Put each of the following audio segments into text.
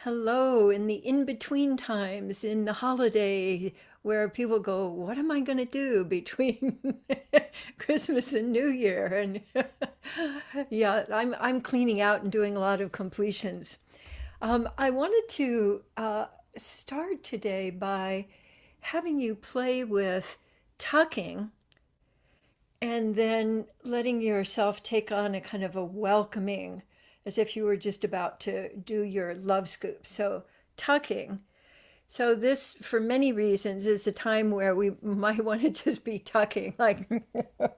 hello in the in-between times in the holiday where people go, what am I going to do between Christmas and New Year? And yeah, I'm cleaning out and doing a lot of completions. I wanted to start today by having you play with tucking and then letting yourself take on a kind of a welcoming, as if you were just about to do your love scoop. So, tucking. So, this, for many reasons, is a time where we might want to just be tucking. Like,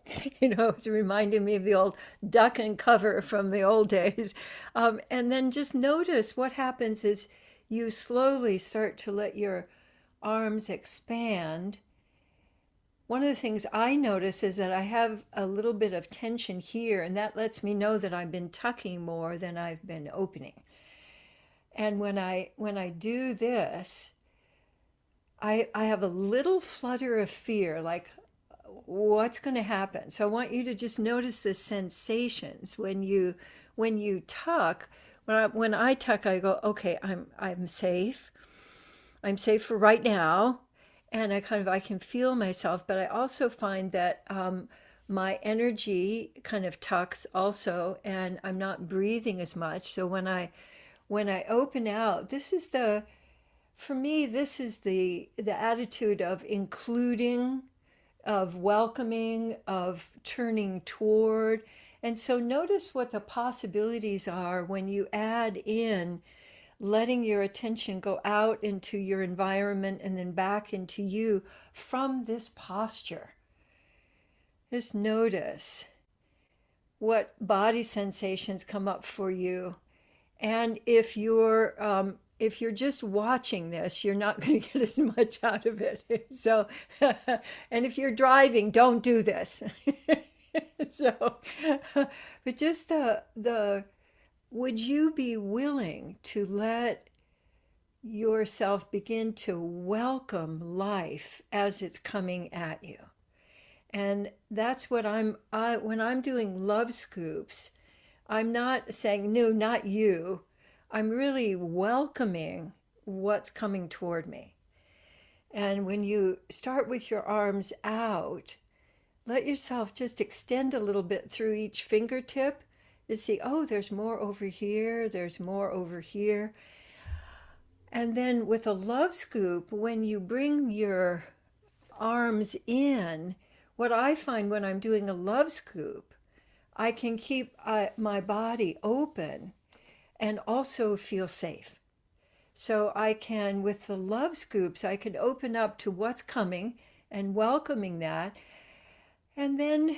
it's reminding me of the old duck and cover from the old days. And then just notice what happens is you slowly start to let your arms expand. One of the things I notice is that I have a little bit of tension here, and that lets me know that I've been tucking more than I've been opening. And when I do this, I have a little flutter of fear, like what's going to happen. So I want you to just notice the sensations when you tuck. When I tuck, I go, okay, I'm safe. I'm safe for right now, and I can feel myself, but I also find that my energy kind of tucks also, and I'm not breathing as much. So when I open out, this is the for me this is the attitude of including, of welcoming, of turning toward. And so notice what the possibilities are when you add in letting your attention go out into your environment and then back into you from this posture. Just notice what body sensations come up for you. And if you're just watching this, you're not going to get as much out of it. So, and if you're driving, don't do this. So, but just the would you be willing to let yourself begin to welcome life as it's coming at you? And that's what when I'm doing love scoops, I'm not saying, no, not you. I'm really welcoming what's coming toward me. And when you start with your arms out, let yourself just extend a little bit through each fingertip to see, oh, there's more over here, there's more over here. And then with a love scoop, when you bring your arms in, what I find when I'm doing a love scoop, I can keep my body open and also feel safe. So I can, with the love scoops, I can open up to what's coming and welcoming that, and then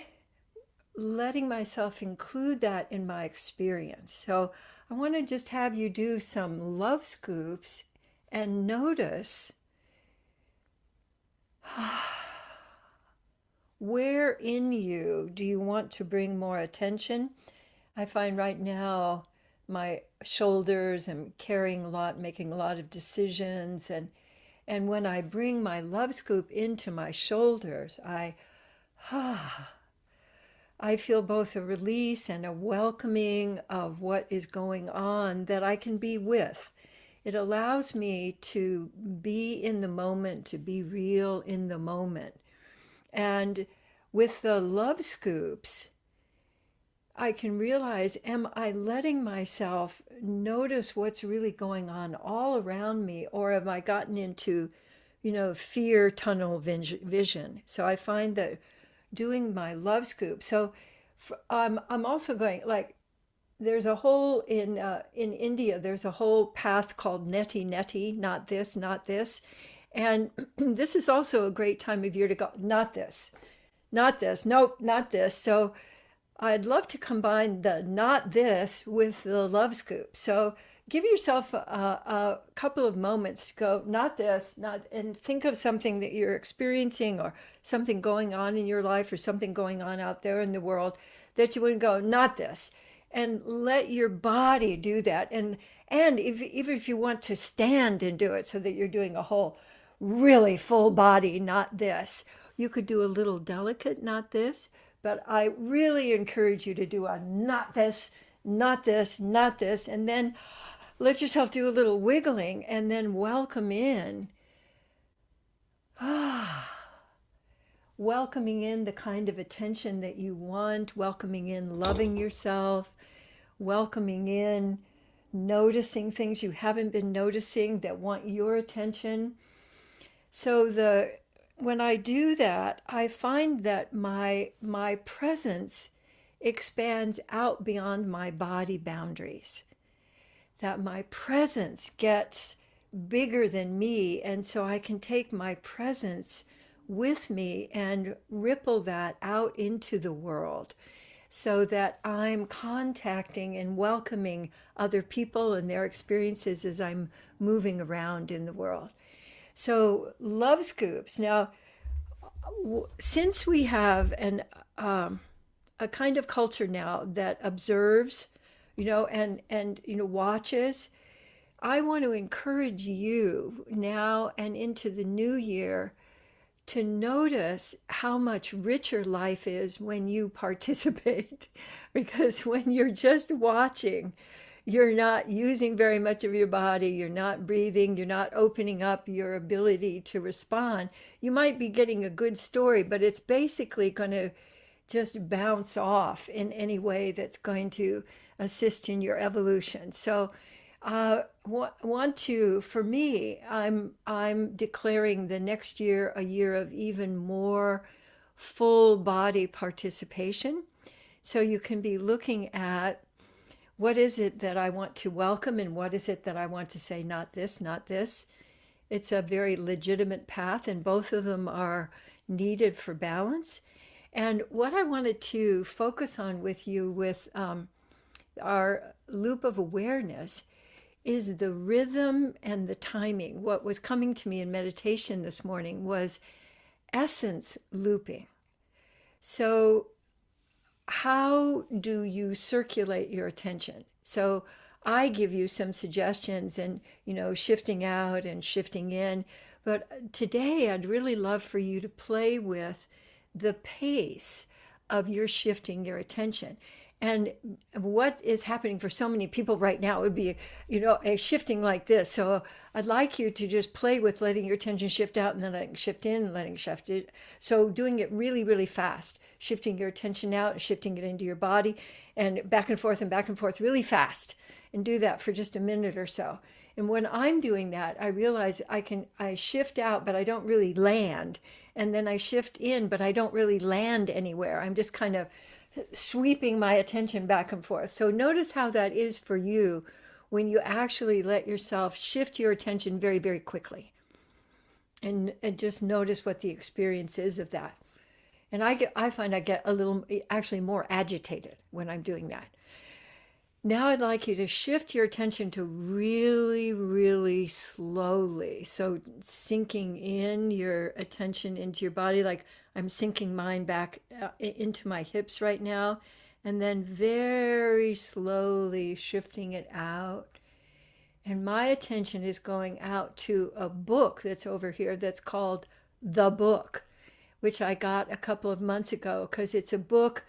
letting myself include that in my experience. So I want to just have you do some love scoops and notice where in you do you want to bring more attention. I find right now my shoulders, I'm carrying a lot, making a lot of decisions, and when I bring my love scoop into my shoulders, I feel both a release and a welcoming of what is going on that I can be with. It allows me to be in the moment, to be real in the moment. And with the love scoops, I can realize, am I letting myself notice what's really going on all around me, or have I gotten into, fear tunnel vision? So I find that doing my love scoop. So I'm also going, like, there's a whole in India. There's a whole path called neti neti, not this, not this, and this is also a great time of year to go, not this, not this, nope, not this. So I'd love to combine the not this with the love scoop. So give yourself a couple of moments to go, not this, not, and think of something that you're experiencing or something going on in your life or something going on out there in the world that you wouldn't go, not this. And let your body do that. And even if you want to stand and do it so that you're doing a whole really full body, not this, you could do a little delicate, not this. But I really encourage you to do a not this, not this, not this, and then let yourself do a little wiggling and then welcome in. Welcoming in the kind of attention that you want, welcoming in loving yourself, welcoming in noticing things you haven't been noticing that want your attention. So when I do that, I find that my presence expands out beyond my body boundaries. That my presence gets bigger than me, and so I can take my presence with me and ripple that out into the world so that I'm contacting and welcoming other people and their experiences as I'm moving around in the world. So, love scoops. Now, since we have a kind of culture now that observes, and watches, I want to encourage you now and into the new year to notice how much richer life is when you participate. Because when you're just watching, you're not using very much of your body, you're not breathing, you're not opening up your ability to respond. You might be getting a good story, but it's basically going to just bounce off in any way that's going to assist in your evolution. So want to, for me, I'm declaring the next year a year of even more full body participation. So you can be looking at what is it that I want to welcome and what is it that I want to say, not this, not this. It's a very legitimate path, and both of them are needed for balance. And what I wanted to focus on with you with our loop of awareness is the rhythm and the timing. What was coming to me in meditation this morning was essence looping. So how do you circulate your attention? So I give you some suggestions and, shifting out and shifting in. But today I'd really love for you to play with the pace of your shifting your attention. And what is happening for so many people right now would be, a shifting like this. So I'd like you to just play with letting your attention shift out and then letting shift in and letting shift it. So doing it really, really fast, shifting your attention out and shifting it into your body and back and forth really fast. And do that for just a minute or so. And when I'm doing that, I realize I shift out, but I don't really land. And then I shift in, but I don't really land anywhere. I'm just kind of sweeping my attention back and forth. So notice how that is for you when you actually let yourself shift your attention very, very quickly. And just notice what the experience is of that. And I find I get a little, actually more agitated when I'm doing that. Now I'd like you to shift your attention to really, really slowly. So sinking in your attention into your body, like I'm sinking mine back into my hips right now, and then very slowly shifting it out. And my attention is going out to a book that's over here that's called The Book, which I got a couple of months ago because it's a book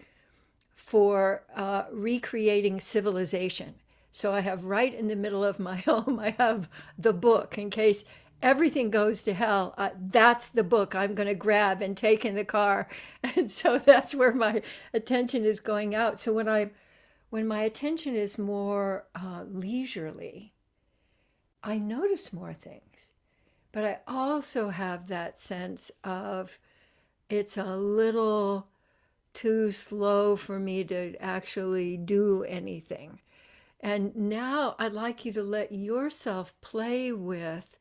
for recreating civilization. So I have right in the middle of my home, I have the book in case everything goes to hell. That's the book I'm going to grab and take in the car. And so that's where my attention is going out. So when my attention is more leisurely, I notice more things. But I also have that sense of it's a little too slow for me to actually do anything. And now I'd like you to let yourself play with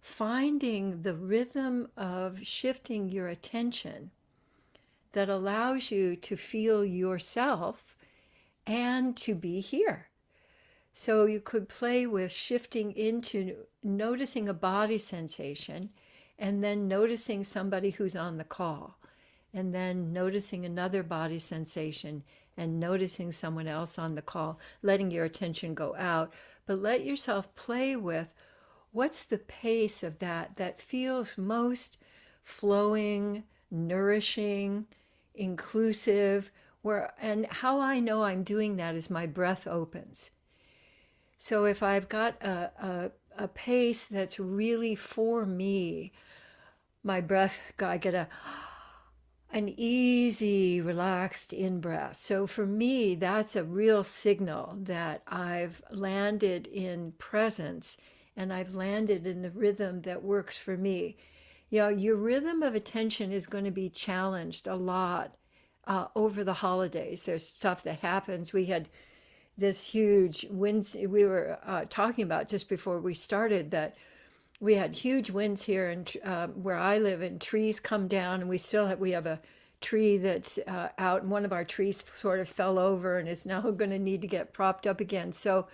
finding the rhythm of shifting your attention that allows you to feel yourself and to be here. So you could play with shifting into noticing a body sensation and then noticing somebody who's on the call. And then noticing another body sensation and noticing someone else on the call, letting your attention go out. But let yourself play with what's the pace of that feels most flowing, nourishing, inclusive, and how I know I'm doing that is my breath opens. So if I've got a pace that's really for me, my breath, I get an easy, relaxed in breath. So for me, that's a real signal that I've landed in presence and I've landed in the rhythm that works for me. You know, your rhythm of attention is going to be challenged a lot over the holidays. There's stuff that happens. We had this huge winds we were talking about just before we started, that we had huge winds here and where I live, and trees come down, and we have a tree that's out, and one of our trees sort of fell over and is now going to need to get propped up again. So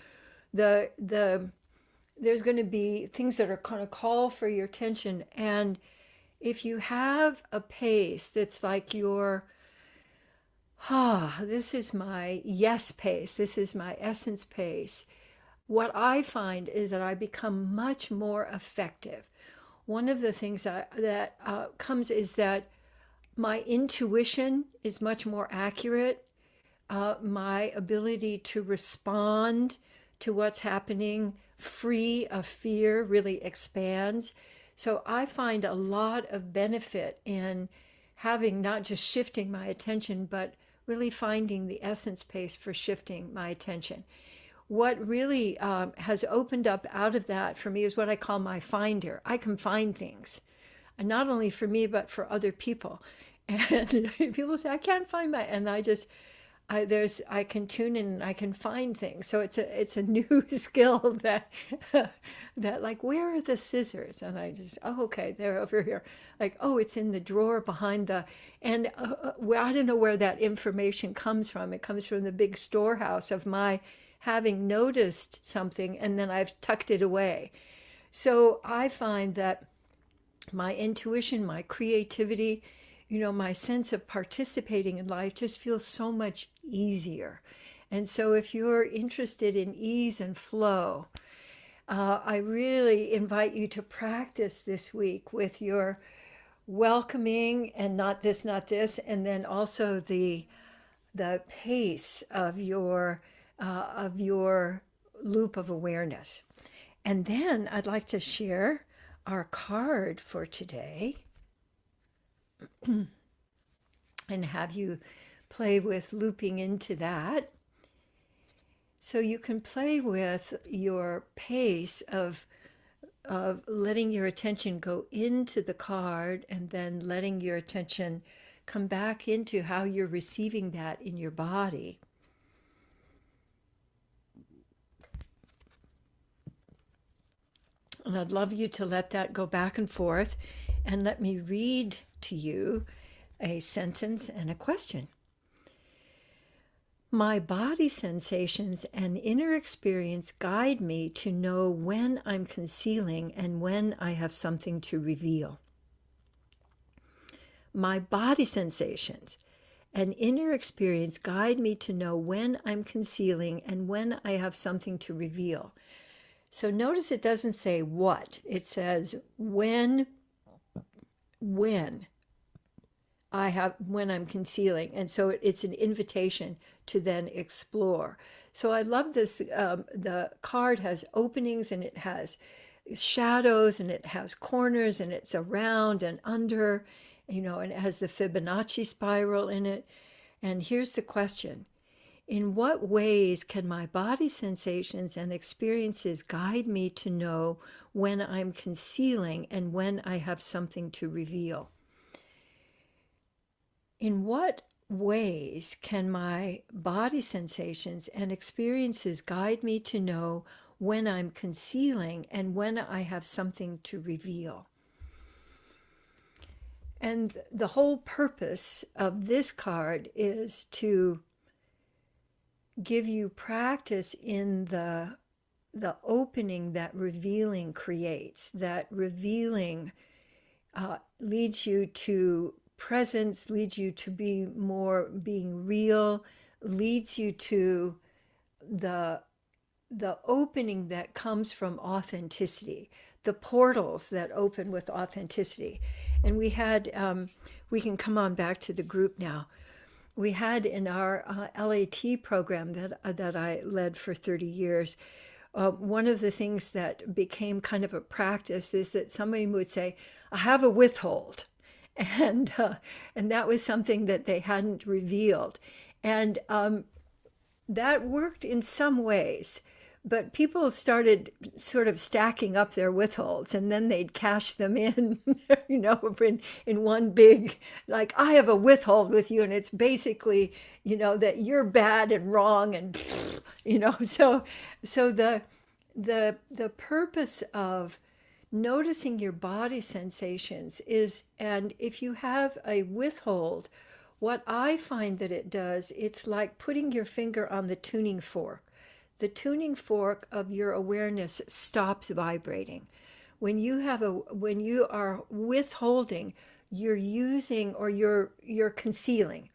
the there's going to be things that are going to call for your attention, and if you have a pace that's like your this is my yes pace, this is my essence pace, what I find is that I become much more effective. One of the things that comes is that my intuition is much more accurate. My ability to respond to what's happening free of fear really expands. So I find a lot of benefit in having not just shifting my attention, but really finding the essence pace for shifting my attention. What really has opened up out of that for me is what I call my finder. I can find things, and not only for me, but for other people. And people say, I can't find my, and I can tune in and I can find things. So it's a new skill that that like, where are the scissors? And I just, oh, okay, they're over here. Like, oh, it's in the drawer behind and well, I don't know where that information comes from. It comes from the big storehouse of my having noticed something and then I've tucked it away. So I find that my intuition, my creativity, my sense of participating in life just feels so much easier. And so if you're interested in ease and flow, I really invite you to practice this week with your welcoming and not this, and then also the pace of your loop of awareness. And then I'd like to share our card for today and have you play with looping into that. So you can play with your pace of letting your attention go into the card and then letting your attention come back into how you're receiving that in your body. And I'd love you to let that go back and forth, and let me read to you a sentence and a question. My body sensations and inner experience guide me to know when I'm concealing and when I have something to reveal. My body sensations and inner experience guide me to know when I'm concealing and when I have something to reveal. So notice it doesn't say what. It says when I'm concealing. And so it's an invitation to then explore. So I love this. The card has openings and it has shadows and it has corners and it's around and under, and it has the Fibonacci spiral in it. And here's the question. In what ways can my body sensations and experiences guide me to know when I'm concealing and when I have something to reveal? In what ways can my body sensations and experiences guide me to know when I'm concealing and when I have something to reveal? And the whole purpose of this card is to give you practice in the opening that revealing creates. That revealing leads you to presence, leads you to be more being real, leads you to the opening that comes from authenticity, the portals that open with authenticity. And we can come on back to the group now. We had in our LAT program that I led for 30 years, one of the things that became kind of a practice is that somebody would say, I have a withhold. And that was something that they hadn't revealed. And that worked in some ways, but people started sort of stacking up their withholds and then they'd cash them in, in one big, like, I have a withhold with you. And it's basically, that you're bad and wrong. And, so the purpose of noticing your body sensations is, and if you have a withhold, what I find that it does, it's like putting your finger on the tuning fork. The tuning fork of your awareness stops vibrating. When you are withholding, you're using, or you're concealing,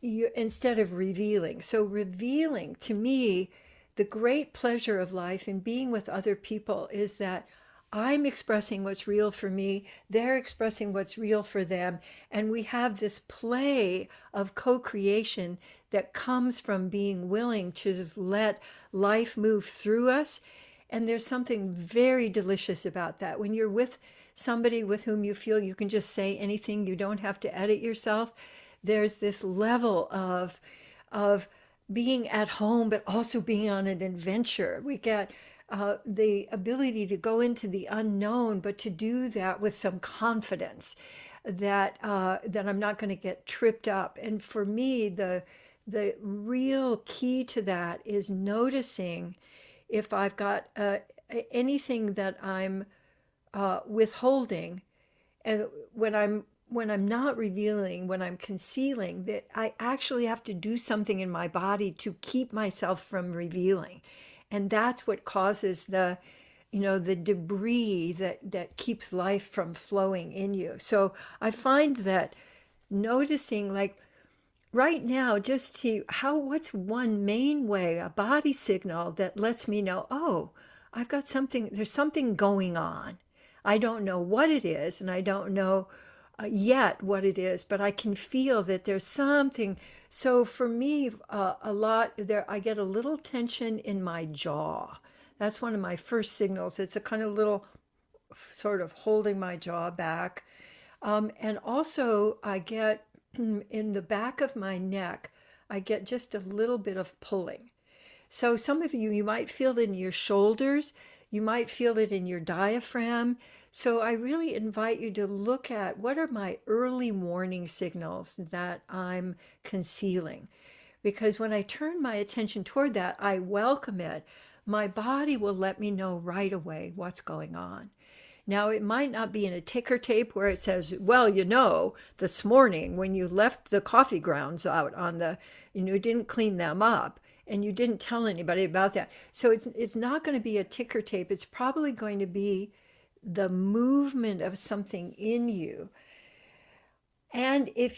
instead of revealing. So revealing, to me, the great pleasure of life and being with other people is that I'm expressing what's real for me, they're expressing what's real for them, and we have this play of co-creation that comes from being willing to just let life move through us. And there's something very delicious about that. When you're with somebody with whom you feel you can just say anything, you don't have to edit yourself, there's this level of being at home, but also being on an adventure. We get the ability to go into the unknown, but to do that with some confidence that I'm not going to get tripped up. And for me, the real key to that is noticing if I've got anything that I'm withholding, and when I'm not revealing, when I'm concealing, that I actually have to do something in my body to keep myself from revealing. And that's what causes the debris that keeps life from flowing in you. So I find that noticing, like right now, just to what's one main way, a body signal that lets me know, oh, I've got something, there's something going on. I don't know what it is, and I don't know yet what it is, but I can feel that there's something. So for me, a lot there, I get a little tension in my jaw. That's one of my first signals. It's a kind of little sort of holding my jaw back. And also I get in the back of my neck, I get just a little bit of pulling. So some of you might feel it in your shoulders, you might feel it in your diaphragm. So I really invite you to look at what are my early warning signals that I'm concealing. Because when I turn my attention toward that, I welcome it. My body will let me know right away what's going on. Now, it might not be in a ticker tape where it says, well, this morning when you left the coffee grounds out on didn't clean them up and you didn't tell anybody about that. So it's not going to be a ticker tape. It's probably going to be the movement of something in you. And if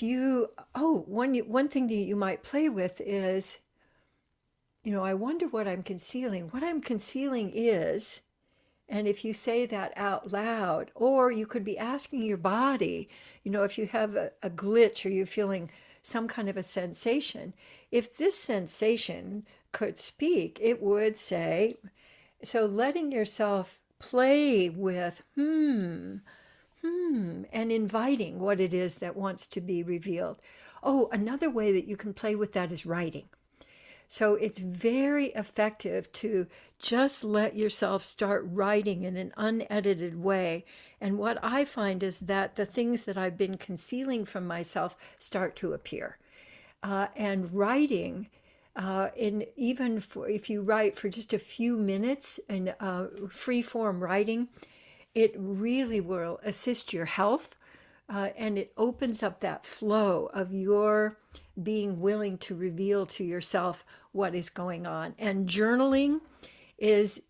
one thing that you might play with is, I wonder what I'm concealing. What I'm concealing is, and if you say that out loud, or you could be asking your body, if you have a glitch or you're feeling some kind of a sensation, if this sensation could speak, it would say, so letting yourself play with, and inviting what it is that wants to be revealed. Oh, another way that you can play with that is writing. So it's very effective to just let yourself start writing in an unedited way. And what I find is that the things that I've been concealing from myself start to appear. And writing, if you write for just a few minutes in free form writing, it really will assist your health. And it opens up that flow of your being willing to reveal to yourself what is going on. And journaling is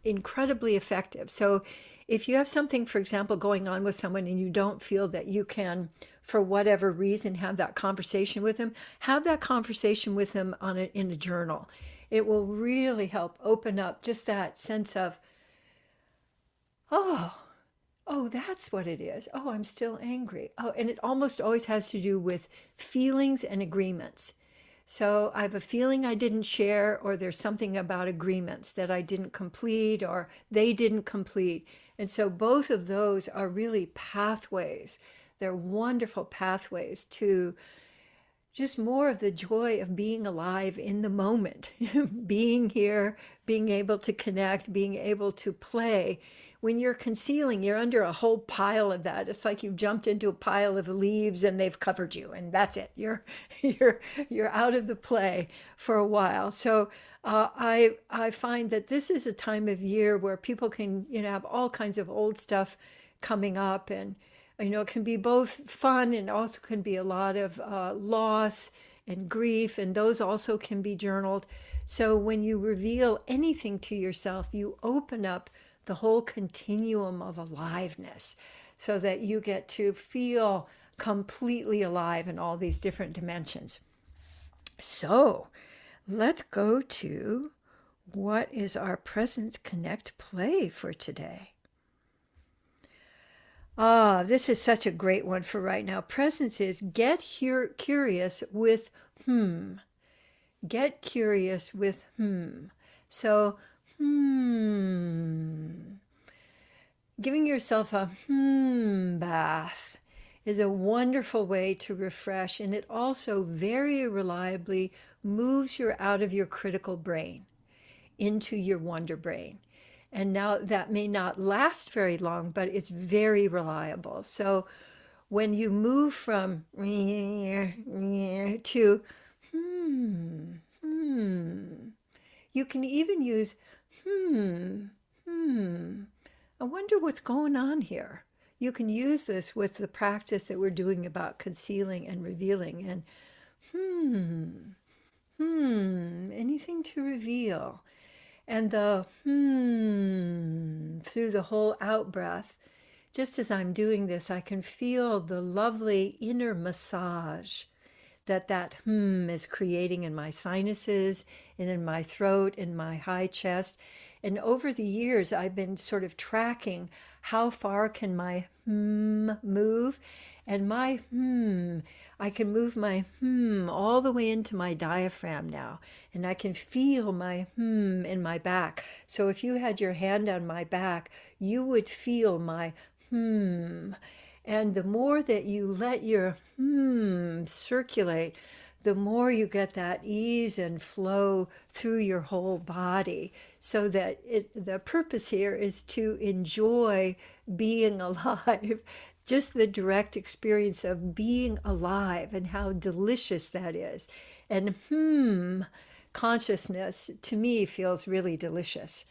incredibly effective. So if you have something, for example, going on with someone and you don't feel that you can, for whatever reason, have that conversation with them, have that conversation with them in a journal. It will really help open up just that sense of, oh, that's what it is. Oh, I'm still angry. Oh, and it almost always has to do with feelings and agreements. So I have a feeling I didn't share, or there's something about agreements that I didn't complete or they didn't complete. And so both of those are really pathways. They're wonderful pathways to just more of the joy of being alive in the moment, being here, being able to connect, being able to play. When you're concealing, you're under a whole pile of that. It's like you've jumped into a pile of leaves and they've covered you, and that's it. You're you're out of the play for a while. So I find that this is a time of year where people can have all kinds of old stuff coming up, and it can be both fun and also can be a lot of loss and grief, and those also can be journaled. So when you reveal anything to yourself, you open up the whole continuum of aliveness so that you get to feel completely alive in all these different dimensions. So let's go to what is our Presence Connect play for today. This is such a great one for right now. Presence is get curious with whom. Get curious with whom. So, giving yourself a bath is a wonderful way to refresh, and it also very reliably moves you out of your critical brain into your wonder brain. And now that may not last very long, but it's very reliable. So when you move from to you can even use I wonder what's going on here. You can use this with the practice that we're doing about concealing and revealing, and anything to reveal. And the through the whole out breath, just as I'm doing this, I can feel the lovely inner massage that is creating in my sinuses and in my throat, in my high chest. And over the years, I've been sort of tracking how far can my move. And my I can move my all the way into my diaphragm now. And I can feel my in my back. So if you had your hand on my back, you would feel my And the more that you let your circulate, the more you get that ease and flow through your whole body. So that the purpose here is to enjoy being alive, just the direct experience of being alive and how delicious that is. And consciousness to me feels really delicious.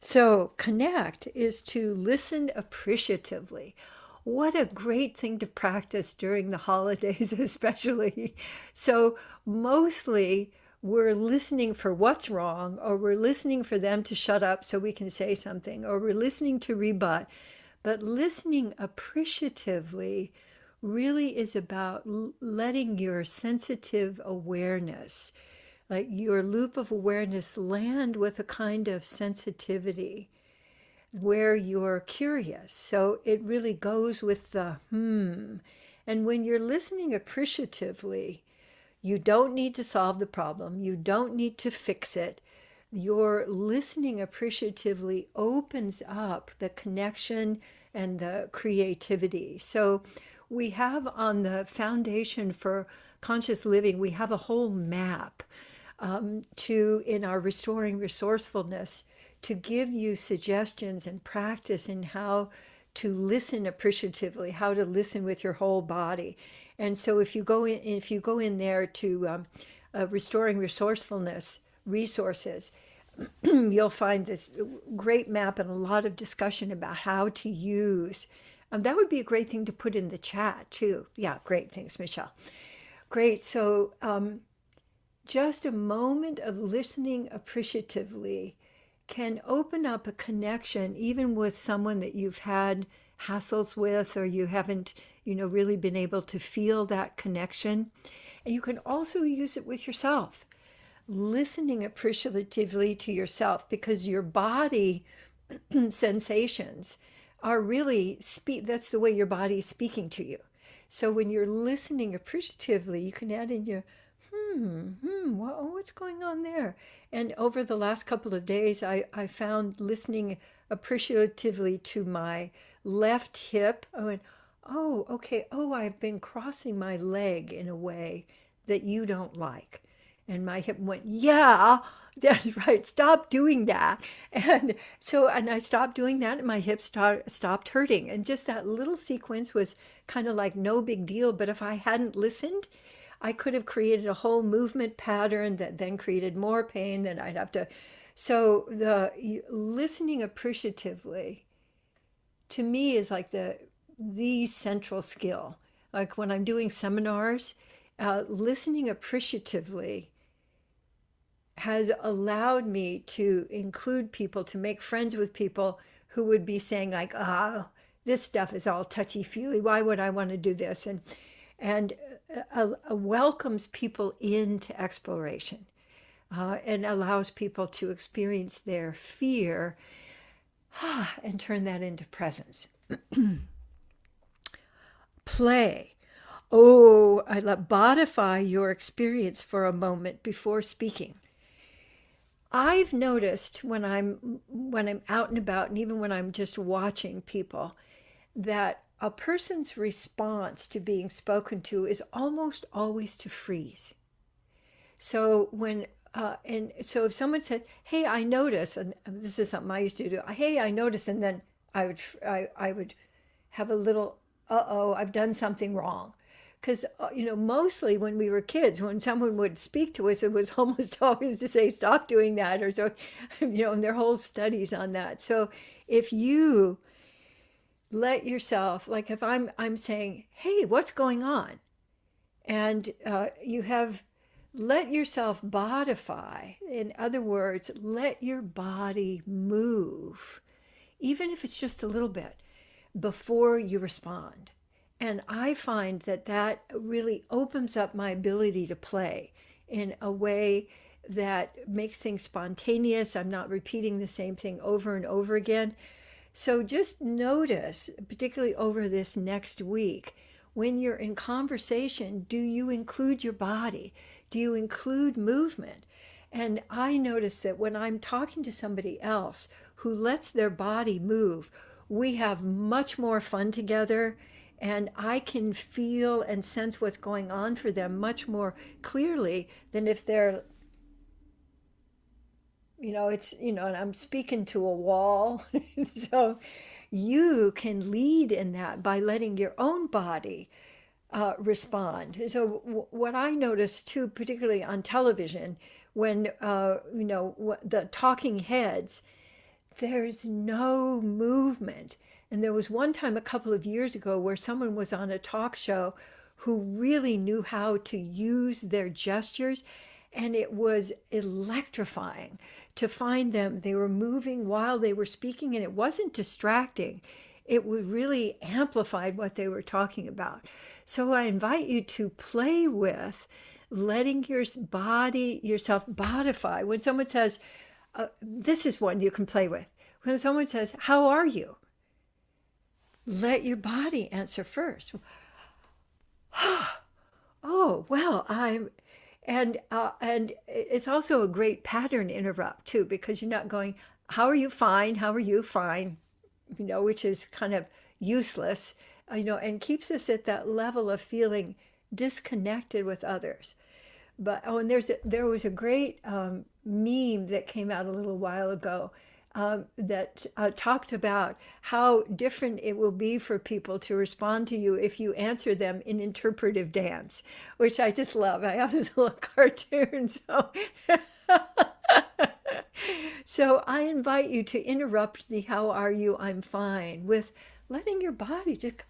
So connect is to listen appreciatively. What a great thing to practice during the holidays, especially. So mostly we're listening for what's wrong, or we're listening for them to shut up so we can say something, or we're listening to rebut. But listening appreciatively really is about letting your sensitive awareness, like your loop of awareness, land with a kind of sensitivity where you're curious. So it really goes with the And when you're listening appreciatively, you don't need to solve the problem. You don't need to fix it. Your listening appreciatively opens up the connection and the creativity. So we have on the Foundation for Conscious Living, we have a whole map in our Restoring Resourcefulness, to give you suggestions and practice in how to listen appreciatively, how to listen with your whole body. And so if you go in there to Restoring Resourcefulness resources, you'll find this great map and a lot of discussion about how to use. That would be a great thing to put in the chat too. Yeah, great. Thanks, Michelle. Great. So just a moment of listening appreciatively can open up a connection, even with someone that you've had hassles with, or you haven't, really been able to feel that connection. And you can also use it with yourself, listening appreciatively to yourself, because your body sensations are really that's the way your body is speaking to you. So when you're listening appreciatively, you can add in your what's going on there? And over the last couple of days, I found listening appreciatively to my left hip. I went, oh, okay. Oh, I've been crossing my leg in a way that you don't like. And my hip went, yeah, that's right. Stop doing that. And I stopped doing that, and my hip stopped hurting. And just that little sequence was kind of like no big deal. But if I hadn't listened, I could have created a whole movement pattern that then created more pain. Then I'd have to. So the listening appreciatively to me is like the central skill. Like when I'm doing seminars, listening appreciatively has allowed me to include people, to make friends with people who would be saying like, oh, this stuff is all touchy-feely. Why would I want to do this? And welcomes people into exploration, and allows people to experience their fear and turn that into presence. Play. Oh, I love bodify your experience for a moment before speaking. I've noticed when I'm out and about, and even when I'm just watching people, that a person's response to being spoken to is almost always to freeze. So so if someone said, "Hey, I notice," and this is something I used to do, "Hey, I notice," and then I would have a little, "Uh-oh, I've done something wrong." Because, mostly when we were kids, when someone would speak to us, it was almost always to say, stop doing that, or so, and there are whole studies on that. So if you let yourself, like if I'm saying, hey, what's going on? And you have let yourself bodify. In other words, let your body move, even if it's just a little bit, before you respond. And I find that really opens up my ability to play in a way that makes things spontaneous. I'm not repeating the same thing over and over again. So just notice, particularly over this next week, when you're in conversation, do you include your body? Do you include movement? And I notice that when I'm talking to somebody else who lets their body move, we have much more fun together. And I can feel and sense what's going on for them much more clearly than if they're, and I'm speaking to a wall. So you can lead in that by letting your own body respond. So what I noticed too, particularly on television, when, the talking heads, there's no movement. And there was one time a couple of years ago where someone was on a talk show who really knew how to use their gestures. And it was electrifying to find them. They were moving while they were speaking, and it wasn't distracting. It really amplified what they were talking about. So I invite you to play with letting yourself bodify. When someone says, this is one you can play with. When someone says, how are you? Let your body answer first. Oh, well, and it's also a great pattern interrupt too, because you're not going, how are you? Fine. How are you? Fine. Which is kind of useless, and keeps us at that level of feeling disconnected with others. But, and there was a great meme that came out a little while ago that talked about how different it will be for people to respond to you if you answer them in interpretive dance, which I just love. I have this little cartoon, so so I invite you to interrupt the "how are you? I'm fine" with letting your body just,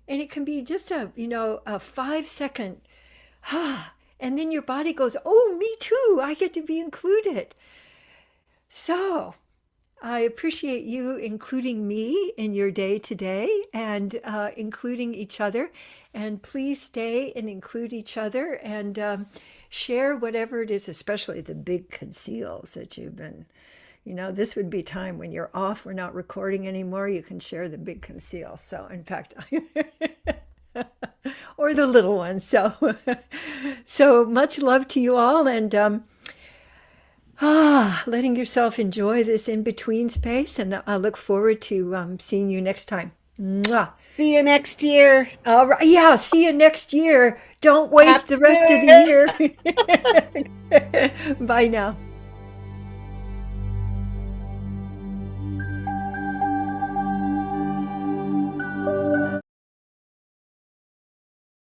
and it can be just a 5-second, and then your body goes, oh, me too. I get to be included. So I appreciate you including me in your day today, and including each other. And please stay and include each other, and share whatever it is, especially the big conceals that you've been, this would be time when you're off, we're not recording anymore, you can share the big conceal. So in fact, or or the little ones. So, so much love to you all, and letting yourself enjoy this in between space. And I look forward to seeing you next time. Mwah. See you next year. All right. Yeah. See you next year. Don't waste Happy the rest New of Year. the year. Bye now.